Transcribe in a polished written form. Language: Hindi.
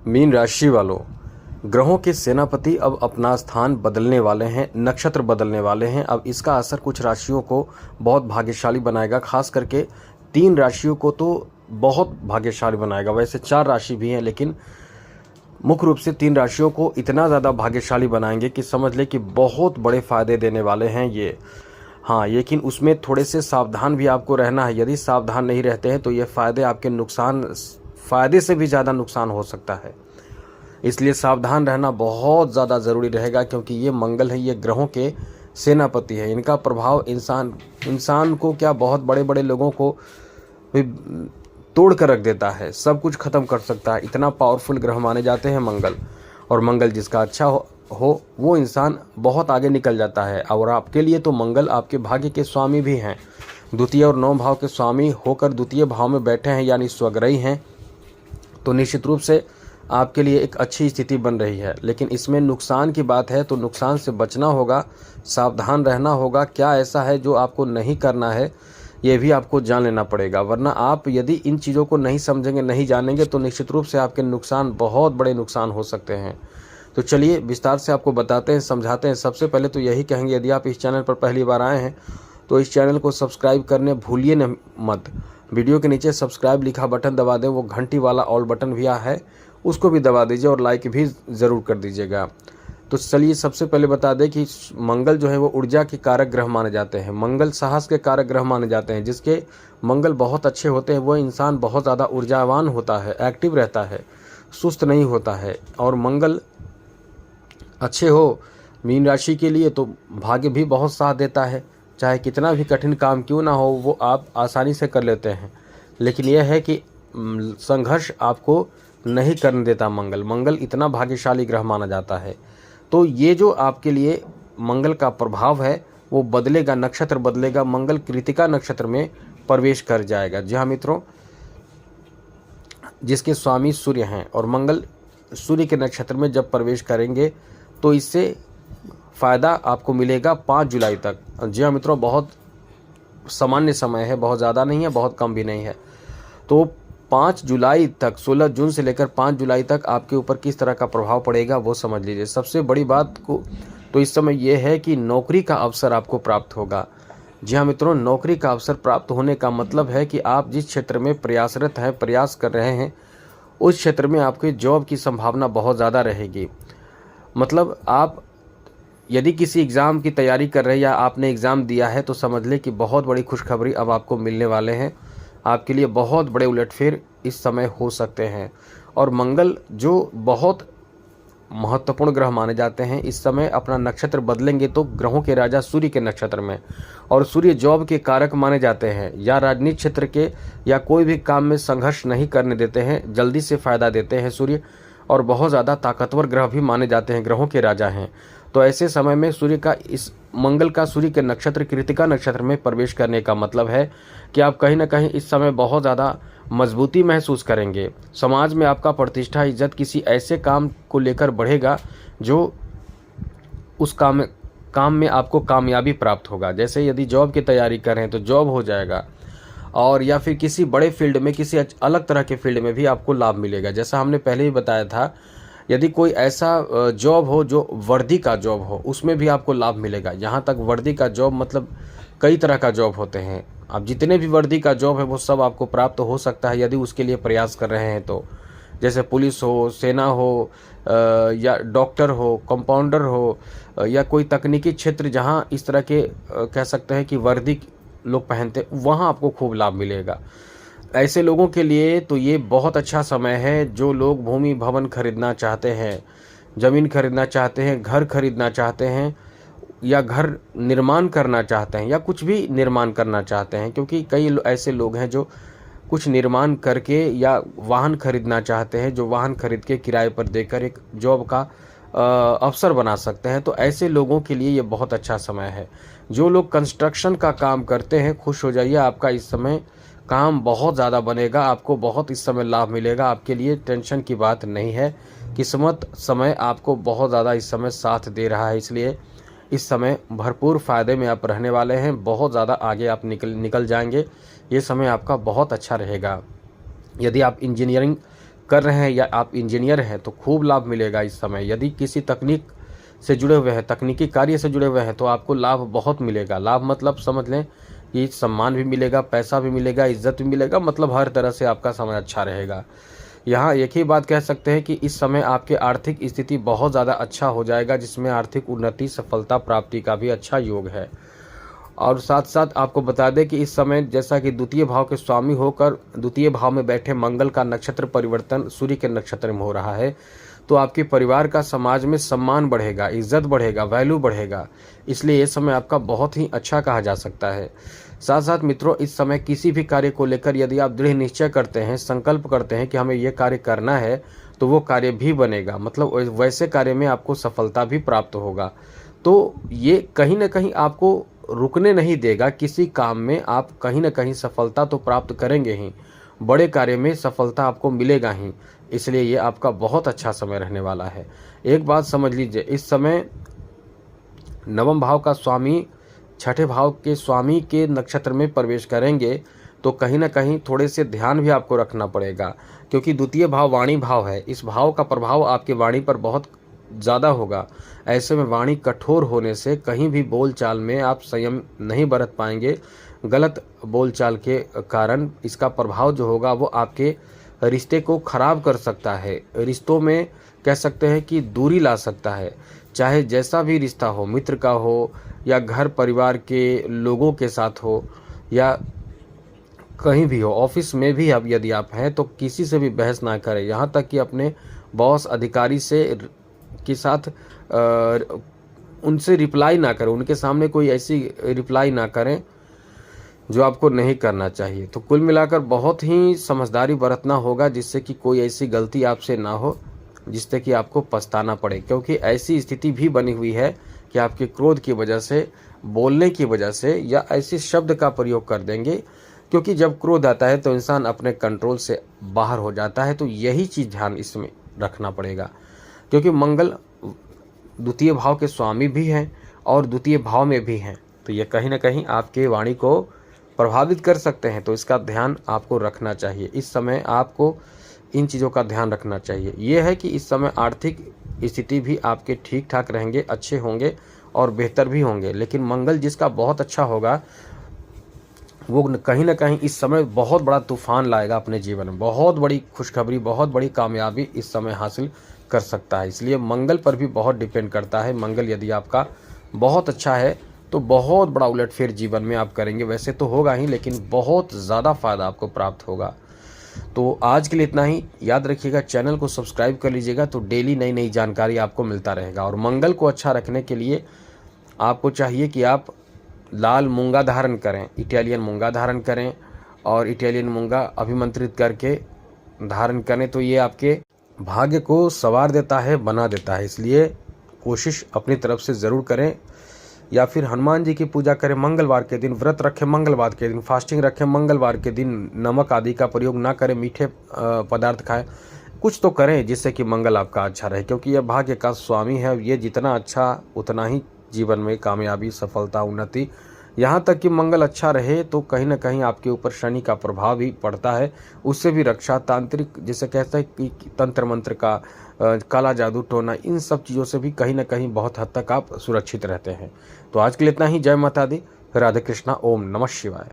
मीन राशि वालों, ग्रहों के सेनापति अब अपना स्थान बदलने वाले हैं, नक्षत्र बदलने वाले हैं। अब इसका असर कुछ राशियों को बहुत भाग्यशाली बनाएगा, खास करके 3 राशियों को तो बहुत भाग्यशाली बनाएगा। वैसे 4 राशि भी हैं, लेकिन मुख्य रूप से 3 राशियों को इतना ज़्यादा भाग्यशाली बनाएंगे कि समझ ले कि बहुत बड़े फायदे देने वाले हैं ये। हाँ, लेकिन उसमें थोड़े से सावधान भी आपको रहना है। यदि सावधान नहीं रहते हैं तो ये फायदे आपके फायदे से भी ज़्यादा नुकसान हो सकता है। इसलिए सावधान रहना बहुत ज़्यादा ज़रूरी रहेगा, क्योंकि ये मंगल है, ये ग्रहों के सेनापति है। इनका प्रभाव इंसान को क्या, बहुत बड़े बड़े लोगों को भी तोड़ कर रख देता है, सब कुछ खत्म कर सकता है। इतना पावरफुल ग्रह माने जाते हैं मंगल। और मंगल जिसका अच्छा हो वो इंसान बहुत आगे निकल जाता है। और आपके लिए तो मंगल आपके भाग्य के स्वामी भी हैं। द्वितीय और 9 भाव के स्वामी होकर द्वितीय भाव में बैठे हैं, यानी स्वग्रही हैं, तो निश्चित रूप से आपके लिए एक अच्छी स्थिति बन रही है। लेकिन इसमें नुकसान की बात है, तो नुकसान से बचना होगा, सावधान रहना होगा। क्या ऐसा है जो आपको नहीं करना है, ये भी आपको जान लेना पड़ेगा। वरना आप यदि इन चीज़ों को नहीं समझेंगे, नहीं जानेंगे, तो निश्चित रूप से आपके नुकसान, बहुत बड़े नुकसान हो सकते हैं। तो चलिए विस्तार से आपको बताते हैं, समझाते हैं। सबसे पहले तो यही कहेंगे, यदि आप इस चैनल पर पहली बार आए हैं तो इस चैनल को सब्सक्राइब करने भूलिए न मत। वीडियो के नीचे सब्सक्राइब लिखा बटन दबा दें, वो घंटी वाला ऑल बटन भी है, उसको भी दबा दीजिए, और लाइक भी ज़रूर कर दीजिएगा। तो चलिए सबसे पहले बता दें कि मंगल जो है वो ऊर्जा के कारक ग्रह माने जाते हैं। मंगल साहस के कारक ग्रह माने जाते हैं। जिसके मंगल बहुत अच्छे होते हैं वो इंसान बहुत ज़्यादा ऊर्जावान होता है, एक्टिव रहता है, सुस्त नहीं होता है। और मंगल अच्छे हो मीन राशि के लिए तो भाग्य भी बहुत साथ देता है। चाहे कितना भी कठिन काम क्यों ना हो, वो आप आसानी से कर लेते हैं। लेकिन यह है कि संघर्ष आपको नहीं करने देता मंगल इतना भाग्यशाली ग्रह माना जाता है। तो ये जो आपके लिए मंगल का प्रभाव है वो बदलेगा, नक्षत्र बदलेगा। मंगल कृतिका नक्षत्र में प्रवेश कर जाएगा। जी हाँ मित्रों, जिसके स्वामी सूर्य हैं, और मंगल सूर्य के नक्षत्र में जब प्रवेश करेंगे तो इससे फ़ायदा आपको मिलेगा 5 जुलाई तक। जी हाँ मित्रों, बहुत सामान्य समय है, बहुत ज़्यादा नहीं है, बहुत कम भी नहीं है। तो 5 जुलाई तक, 16 जून से लेकर 5 जुलाई तक आपके ऊपर किस तरह का प्रभाव पड़ेगा वो समझ लीजिए। सबसे बड़ी बात को तो इस समय यह है कि नौकरी का अवसर आपको प्राप्त होगा। जी हाँ मित्रों, नौकरी का अवसर प्राप्त होने का मतलब है कि आप जिस क्षेत्र में प्रयासरत हैं, प्रयास कर रहे हैं, उस क्षेत्र में आपके जॉब की संभावना बहुत ज़्यादा रहेगी। मतलब आप यदि किसी एग्ज़ाम की तैयारी कर रहे हैं या आपने एग्ज़ाम दिया है, तो समझ लें कि बहुत बड़ी खुशखबरी अब आपको मिलने वाले हैं। आपके लिए बहुत बड़े उलटफेर इस समय हो सकते हैं। और मंगल जो बहुत महत्वपूर्ण ग्रह माने जाते हैं, इस समय अपना नक्षत्र बदलेंगे तो ग्रहों के राजा सूर्य के नक्षत्र में। और सूर्य जॉब के कारक माने जाते हैं, या राजनीतिक क्षेत्र के या कोई भी काम में संघर्ष नहीं करने देते हैं, जल्दी से फ़ायदा देते हैं सूर्य। और बहुत ज़्यादा ताकतवर ग्रह भी माने जाते हैं, ग्रहों के राजा हैं। तो ऐसे समय में मंगल का सूर्य के नक्षत्र कृतिका नक्षत्र में प्रवेश करने का मतलब है कि आप कहीं ना कहीं इस समय बहुत ज़्यादा मजबूती महसूस करेंगे। समाज में आपका प्रतिष्ठा, इज्जत किसी ऐसे काम को लेकर बढ़ेगा जो उस काम में आपको कामयाबी प्राप्त होगा। जैसे यदि जॉब की तैयारी कर रहे हैं तो जॉब हो जाएगा, और या फिर किसी बड़े फील्ड में, किसी अलग तरह के फील्ड में भी आपको लाभ मिलेगा। जैसा हमने पहले ही बताया था, यदि कोई ऐसा जॉब हो जो वर्दी का जॉब हो, उसमें भी आपको लाभ मिलेगा। यहाँ तक वर्दी का जॉब मतलब कई तरह का जॉब होते हैं। अब जितने भी वर्दी का जॉब है वो सब आपको प्राप्त हो सकता है यदि उसके लिए प्रयास कर रहे हैं तो। जैसे पुलिस हो, सेना हो, या डॉक्टर हो, कंपाउंडर हो, या कोई तकनीकी क्षेत्र जहाँ इस तरह के कह सकते हैं कि वर्दी लोग पहनते, वहाँ आपको खूब लाभ मिलेगा। ऐसे लोगों के लिए तो ये बहुत अच्छा समय है जो लोग भूमि भवन खरीदना चाहते हैं, ज़मीन खरीदना चाहते हैं, घर खरीदना चाहते हैं, या घर निर्माण करना चाहते हैं, या कुछ भी निर्माण करना चाहते हैं। क्योंकि कई ऐसे लोग हैं जो कुछ निर्माण करके या वाहन खरीदना चाहते हैं, जो वाहन खरीद के किराए पर देकर एक जॉब का अवसर बना सकते हैं। तो ऐसे लोगों के लिए ये बहुत अच्छा समय है। जो लोग कंस्ट्रक्शन का काम करते हैं, खुश हो जाइए, आपका इस समय काम बहुत ज़्यादा बनेगा, आपको बहुत इस समय लाभ मिलेगा। आपके लिए टेंशन की बात नहीं है। किस्मत समय आपको बहुत ज़्यादा इस समय साथ दे रहा है, इसलिए इस समय भरपूर फ़ायदे में आप रहने वाले हैं। बहुत ज़्यादा आगे आप निकल जाएंगे। ये समय आपका बहुत अच्छा रहेगा। यदि आप इंजीनियरिंग कर रहे हैं या आप इंजीनियर हैं तो खूब लाभ मिलेगा इस समय। यदि किसी तकनीक से जुड़े हुए हैं, तकनीकी कार्य से जुड़े हुए हैं, तो आपको लाभ बहुत मिलेगा। लाभ मतलब समझ लें कि सम्मान भी मिलेगा, पैसा भी मिलेगा, इज्जत भी मिलेगा, मतलब हर तरह से आपका समय अच्छा रहेगा। यहाँ एक ही बात कह सकते हैं कि इस समय आपके आर्थिक स्थिति बहुत ज़्यादा अच्छा हो जाएगा, जिसमें आर्थिक उन्नति, सफलता प्राप्ति का भी अच्छा योग है। और साथ साथ आपको बता दें कि इस समय जैसा कि द्वितीय भाव के स्वामी होकर द्वितीय भाव में बैठे मंगल का नक्षत्र परिवर्तन सूर्य के नक्षत्र में हो रहा है, तो आपके परिवार का समाज में सम्मान बढ़ेगा, इज्जत बढ़ेगा, वैल्यू बढ़ेगा। इसलिए ये समय आपका बहुत ही अच्छा कहा जा सकता है। साथ साथ मित्रों, इस समय किसी भी कार्य को लेकर यदि आप दृढ़ निश्चय करते हैं, संकल्प करते हैं कि हमें ये कार्य करना है, तो वो कार्य भी बनेगा। मतलब वैसे कार्य में आपको सफलता भी प्राप्त होगा। तो ये कहीं ना कहीं आपको रुकने नहीं देगा। किसी काम में आप कहीं ना कहीं सफलता तो प्राप्त करेंगे ही, बड़े कार्य में सफलता आपको मिलेगा ही। इसलिए ये आपका बहुत अच्छा समय रहने वाला है। एक बात समझ लीजिए, इस समय नवम भाव का स्वामी छठे भाव के स्वामी के नक्षत्र में प्रवेश करेंगे, तो कहीं ना कहीं थोड़े से ध्यान भी आपको रखना पड़ेगा, क्योंकि द्वितीय भाव वाणी भाव है। इस भाव का प्रभाव आपके वाणी पर बहुत ज़्यादा होगा। ऐसे में वाणी कठोर होने से कहीं भी बोलचाल में आप संयम नहीं बरत पाएंगे। गलत बोलचाल के कारण इसका प्रभाव जो होगा वो आपके रिश्ते को खराब कर सकता है। रिश्तों में कह सकते हैं कि दूरी ला सकता है। चाहे जैसा भी रिश्ता हो, मित्र का हो या घर परिवार के लोगों के साथ हो या कहीं भी हो, ऑफिस में भी अब यदि आप हैं तो किसी से भी बहस ना करें। यहाँ तक कि अपने बॉस अधिकारी से के साथ उनसे रिप्लाई ना करें, उनके सामने कोई ऐसी रिप्लाई ना करें जो आपको नहीं करना चाहिए। तो कुल मिलाकर बहुत ही समझदारी बरतना होगा, जिससे कि कोई ऐसी गलती आपसे ना हो जिससे कि आपको पछताना पड़े। क्योंकि ऐसी स्थिति भी बनी हुई है कि आपके क्रोध की वजह से, बोलने की वजह से या ऐसे शब्द का प्रयोग कर देंगे, क्योंकि जब क्रोध आता है तो इंसान अपने कंट्रोल से बाहर हो जाता है। तो यही चीज़ ध्यान इसमें रखना पड़ेगा, क्योंकि मंगल द्वितीय भाव के स्वामी भी हैं और द्वितीय भाव में भी हैं। तो ये कहीं ना कहीं आपके वाणी को प्रभावित कर सकते हैं। तो इसका ध्यान आपको रखना चाहिए। इस समय आपको इन चीज़ों का ध्यान रखना चाहिए। ये है कि इस समय आर्थिक स्थिति भी आपके ठीक ठाक रहेंगे, अच्छे होंगे और बेहतर भी होंगे। लेकिन मंगल जिसका बहुत अच्छा होगा वो कहीं ना कहीं इस समय बहुत बड़ा तूफान लाएगा अपने जीवन में। बहुत बड़ी खुशखबरी, बहुत बड़ी कामयाबी इस समय हासिल कर सकता है। इसलिए मंगल पर भी बहुत डिपेंड करता है। मंगल यदि आपका बहुत अच्छा है तो बहुत बड़ा उलटफेर जीवन में आप करेंगे। वैसे तो होगा ही, लेकिन बहुत ज़्यादा फायदा आपको प्राप्त होगा। तो आज के लिए इतना ही। याद रखिएगा, चैनल को सब्सक्राइब कर लीजिएगा, तो डेली नई नई जानकारी आपको मिलता रहेगा। और मंगल को अच्छा रखने के लिए आपको चाहिए कि आप लाल मूंगा धारण करें, इटालियन मूंगा धारण करें और इटालियन मूंगा अभिमंत्रित करके धारण करें। तो ये आपके भाग्य को संवार देता है, बना देता है। इसलिए कोशिश अपनी तरफ से ज़रूर करें। या फिर हनुमान जी की पूजा करें मंगलवार के दिन, व्रत रखें मंगलवार के दिन, फास्टिंग रखें मंगलवार के दिन, नमक आदि का प्रयोग ना करें, मीठे पदार्थ खाएं। कुछ तो करें जिससे कि मंगल आपका अच्छा रहे, क्योंकि यह भाग्य का स्वामी है। ये जितना अच्छा उतना ही जीवन में कामयाबी, सफलता, उन्नति। यहाँ तक कि मंगल अच्छा रहे तो कहीं ना कहीं आपके ऊपर शनि का प्रभाव भी पड़ता है, उससे भी रक्षा, तांत्रिक जिसे कहते हैं कि तंत्र मंत्र का, काला जादू टोना, इन सब चीज़ों से भी कहीं ना कहीं बहुत हद तक आप सुरक्षित रहते हैं। तो आज के लिए इतना ही। जय माता दी, राधे कृष्णा, ओम नमः शिवाय।